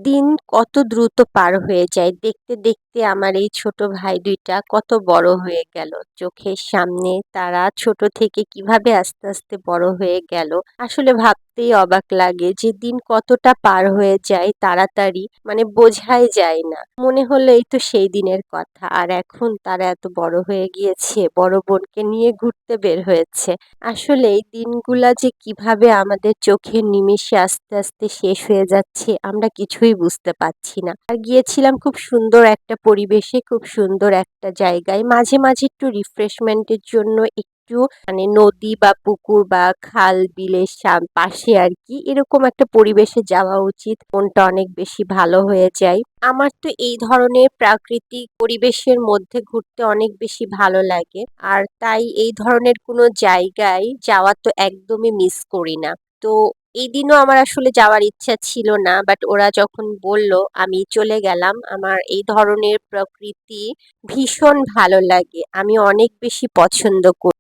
দিন কত দ্রুত পার হয়ে যায়। দেখতে, দেখতে আমার এই ছোট ভাই ২ টা কত বড় হয়ে গেল। চোখের সামনে তারা ছোট থেকে কিভাবে আস্তে, আস্তে বড় হয়ে গেল। আসলে ভাবতেই অবাক লাগে যে দিন কতটা পার হয়ে যায় তাড়াতাড়ি, মানে বোঝাই যায় না। মনে হলো এই তো সেই দিনের কথা। আর এখন তারা এত বড় হয়ে গিয়েছে, বড় বোনকে নিয়ে ঘুরতে বের হয়েছে। আসলে এই দিনগুলা যে কিভাবে আমাদের চোখের নিমেষে আস্তে, আস্তে শেষ হয়ে যাচ্ছে আমরা কিছুই বুঝতে পারছি না। আর গিয়েছিলাম খুব সুন্দর একটা পরিবেশে, খুব সুন্দর একটা জায়গায়। মাঝে, মাঝে একটু রিফ্রেশমেন্ট এর জন্য একটু মানে নদী বা পুকুর বা খাল বিলের পাশে আরকি এরকম একটা পরিবেশে যাওয়া উচিত। মনটা অনেক বেশি ভালো হয়ে যায়। আমার তো এই ধরনের প্রাকৃতিক পরিবেশের মধ্যে ঘুরতে অনেক বেশি ভালো লাগে। আর তাই এই ধরনের কোনো জায়গায় যাওয়া তো একদমই মিস করি না। তো এই দিনও আমার আসলে যাওয়ার ইচ্ছা ছিল না। বাট ওরা যখন বলল আমি চলে গেলাম। আমার এই ধরনের প্রকৃতি ভীষণ ভালো লাগে। আমি অনেক বেশি পছন্দ করি।